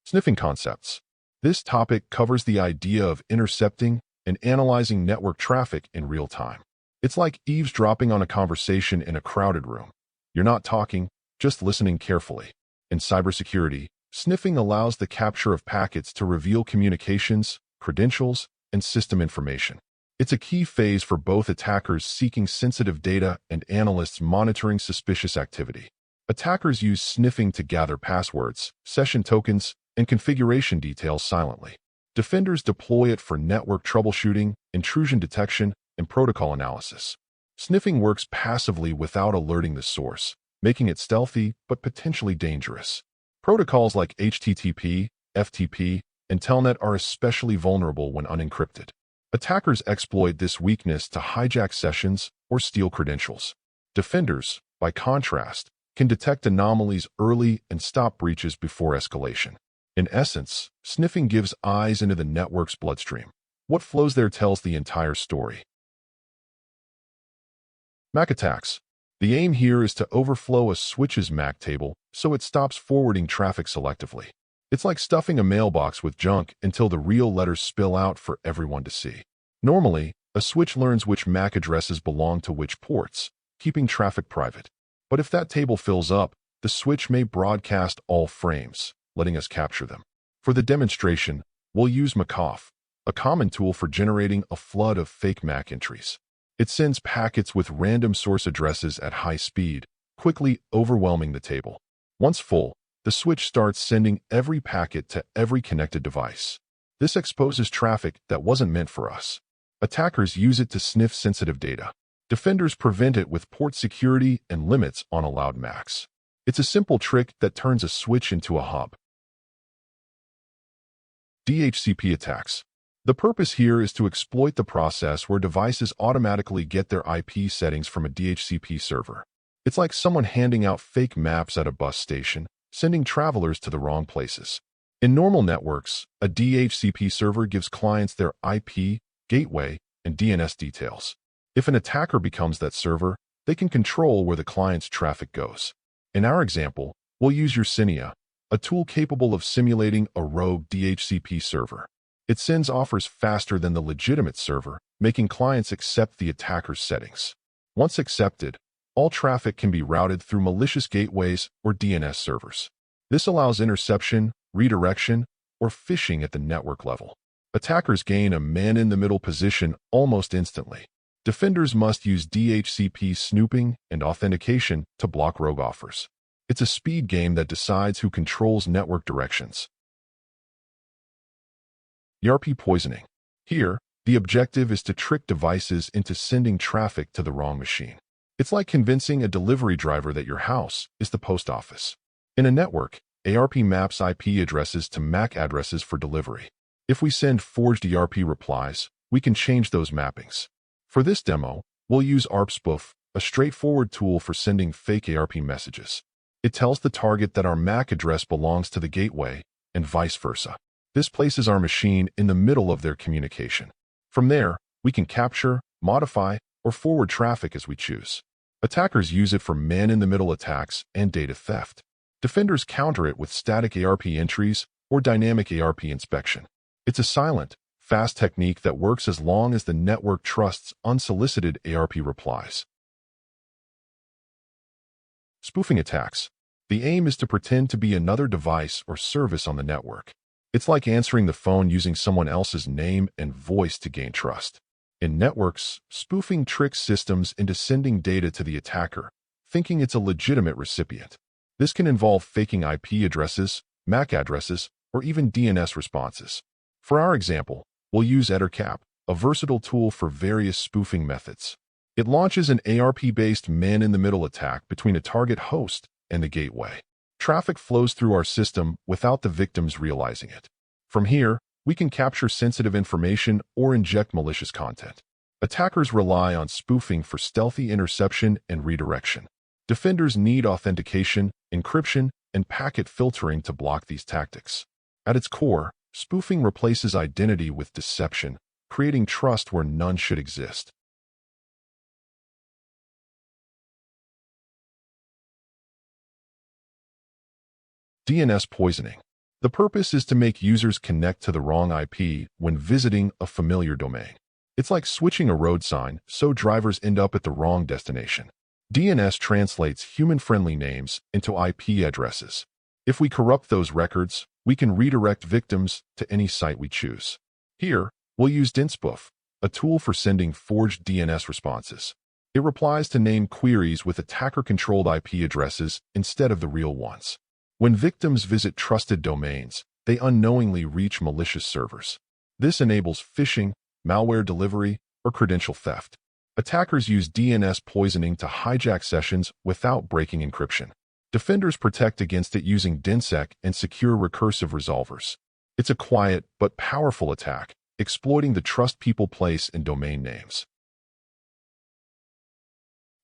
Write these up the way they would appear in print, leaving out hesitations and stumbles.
Sniffing concepts. This topic covers the idea of intercepting and analyzing network traffic in real time. It's like eavesdropping on a conversation in a crowded room. You're not talking, just listening carefully. In cybersecurity, sniffing allows the capture of packets to reveal communications, credentials, and system information. It's a key phase for both attackers seeking sensitive data and analysts monitoring suspicious activity. Attackers use sniffing to gather passwords, session tokens, and configuration details silently. Defenders deploy it for network troubleshooting, intrusion detection, and protocol analysis. Sniffing works passively without alerting the source, making it stealthy but potentially dangerous. Protocols like HTTP, FTP, and Telnet are especially vulnerable when unencrypted. Attackers exploit this weakness to hijack sessions or steal credentials. Defenders, by contrast, can detect anomalies early and stop breaches before escalation. In essence, sniffing gives eyes into the network's bloodstream. What flows there tells the entire story. MAC attacks. The aim here is to overflow a switch's MAC table so it stops forwarding traffic selectively. It's like stuffing a mailbox with junk until the real letters spill out for everyone to see. Normally, a switch learns which MAC addresses belong to which ports, keeping traffic private. But if that table fills up, the switch may broadcast all frames, letting us capture them. For the demonstration, we'll use MACOF, a common tool for generating a flood of fake MAC entries. It sends packets with random source addresses at high speed, quickly overwhelming the table. Once full, the switch starts sending every packet to every connected device. This exposes traffic that wasn't meant for us. Attackers use it to sniff sensitive data. Defenders prevent it with port security and limits on allowed MACs. It's a simple trick that turns a switch into a hub. DHCP attacks. The purpose here is to exploit the process where devices automatically get their IP settings from a DHCP server. It's like someone handing out fake maps at a bus station, sending travelers to the wrong places. In normal networks, a DHCP server gives clients their IP, gateway, and DNS details. If an attacker becomes that server, they can control where the client's traffic goes. In our example, we'll use Yersinia, a tool capable of simulating a rogue DHCP server. It sends offers faster than the legitimate server, making clients accept the attacker's settings. Once accepted, all traffic can be routed through malicious gateways or DNS servers. This allows interception, redirection, or phishing at the network level. Attackers gain a man-in-the-middle position almost instantly. Defenders must use DHCP snooping and authentication to block rogue offers. It's a speed game that decides who controls network directions. ERP poisoning. Here, the objective is to trick devices into sending traffic to the wrong machine. It's like convincing a delivery driver that your house is the post office. In a network, ARP maps IP addresses to MAC addresses for delivery. If we send forged ERP replies, we can change those mappings. For this demo, we'll use ARP Spoof, a straightforward tool for sending fake ARP messages. It tells the target that our MAC address belongs to the gateway, and vice versa. This places our machine in the middle of their communication. From there, we can capture, modify, or forward traffic as we choose. Attackers use it for man-in-the-middle attacks and data theft. Defenders counter it with static ARP entries or dynamic ARP inspection. It's a silent, fast technique that works as long as the network trusts unsolicited ARP replies. Spoofing attacks. The aim is to pretend to be another device or service on the network. It's like answering the phone using someone else's name and voice to gain trust. In networks, spoofing tricks systems into sending data to the attacker, thinking it's a legitimate recipient. This can involve faking IP addresses, MAC addresses, or even DNS responses. For our example, we'll use EtherCap, a versatile tool for various spoofing methods. It launches an ARP-based man-in-the-middle attack between a target host and the gateway. Traffic flows through our system without the victims realizing it. From here, we can capture sensitive information or inject malicious content. Attackers rely on spoofing for stealthy interception and redirection. Defenders need authentication, encryption, and packet filtering to block these tactics. At its core, spoofing replaces identity with deception, creating trust where none should exist. DNS poisoning. The purpose is to make users connect to the wrong IP when visiting a familiar domain. It's like switching a road sign, so drivers end up at the wrong destination. DNS translates human-friendly names into IP addresses. If we corrupt those records, we can redirect victims to any site we choose. Here, we'll use DNSPoof, a tool for sending forged DNS responses. It replies to name queries with attacker-controlled IP addresses instead of the real ones. When victims visit trusted domains, they unknowingly reach malicious servers. This enables phishing, malware delivery, or credential theft. Attackers use DNS poisoning to hijack sessions without breaking encryption. Defenders protect against it using DNSSEC and secure recursive resolvers. It's a quiet but powerful attack, exploiting the trust people place in domain names.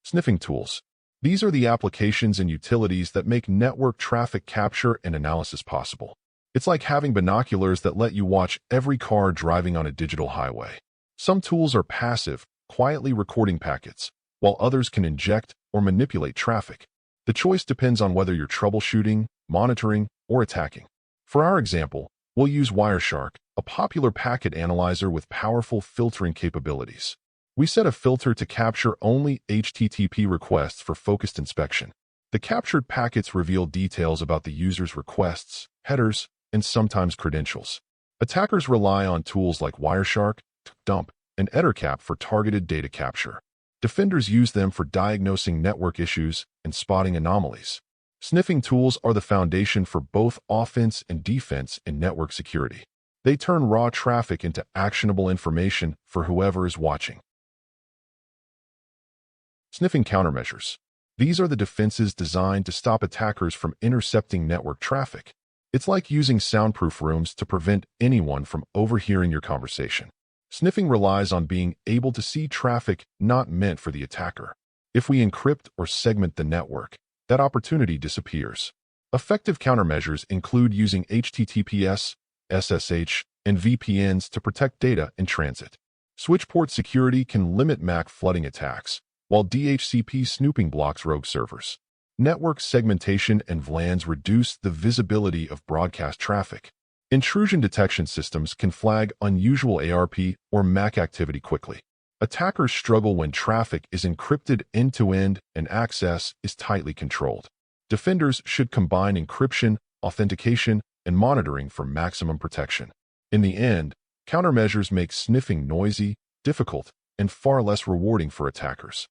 Sniffing tools. These are the applications and utilities that make network traffic capture and analysis possible. It's like having binoculars that let you watch every car driving on a digital highway. Some tools are passive, quietly recording packets, while others can inject or manipulate traffic. The choice depends on whether you're troubleshooting, monitoring, or attacking. For our example, we'll use Wireshark, a popular packet analyzer with powerful filtering capabilities. We set a filter to capture only HTTP requests for focused inspection. The captured packets reveal details about the user's requests, headers, and sometimes credentials. Attackers rely on tools like Wireshark, Dump, and EtherCap for targeted data capture. Defenders use them for diagnosing network issues and spotting anomalies. Sniffing tools are the foundation for both offense and defense in network security. They turn raw traffic into actionable information for whoever is watching. Sniffing countermeasures. These are the defenses designed to stop attackers from intercepting network traffic. It's like using soundproof rooms to prevent anyone from overhearing your conversation. Sniffing relies on being able to see traffic not meant for the attacker. If we encrypt or segment the network, that opportunity disappears. Effective countermeasures include using HTTPS, SSH, and VPNs to protect data in transit. Switchport security can limit MAC flooding attacks, while DHCP snooping blocks rogue servers. Network segmentation and VLANs reduce the visibility of broadcast traffic. Intrusion detection systems can flag unusual ARP or MAC activity quickly. Attackers struggle when traffic is encrypted end-to-end and access is tightly controlled. Defenders should combine encryption, authentication, and monitoring for maximum protection. In the end, countermeasures make sniffing noisy, difficult, and far less rewarding for attackers.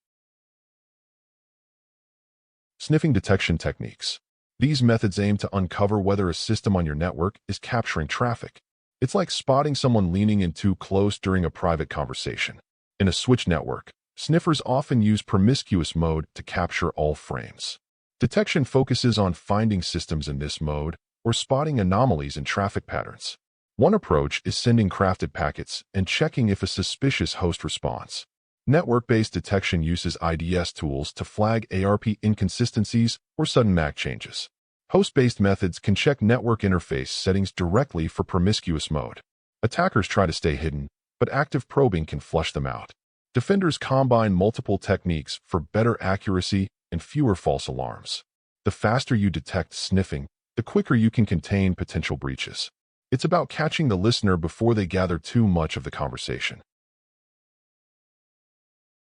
Sniffing detection techniques. These methods aim to uncover whether a system on your network is capturing traffic. It's like spotting someone leaning in too close during a private conversation. In a switch network, sniffers often use promiscuous mode to capture all frames. Detection focuses on finding systems in this mode or spotting anomalies in traffic patterns. One approach is sending crafted packets and checking if a suspicious host responds. Network-based detection uses IDS tools to flag ARP inconsistencies or sudden MAC changes. Host-based methods can check network interface settings directly for promiscuous mode. Attackers try to stay hidden, but active probing can flush them out. Defenders combine multiple techniques for better accuracy and fewer false alarms. The faster you detect sniffing, the quicker you can contain potential breaches. It's about catching the listener before they gather too much of the conversation.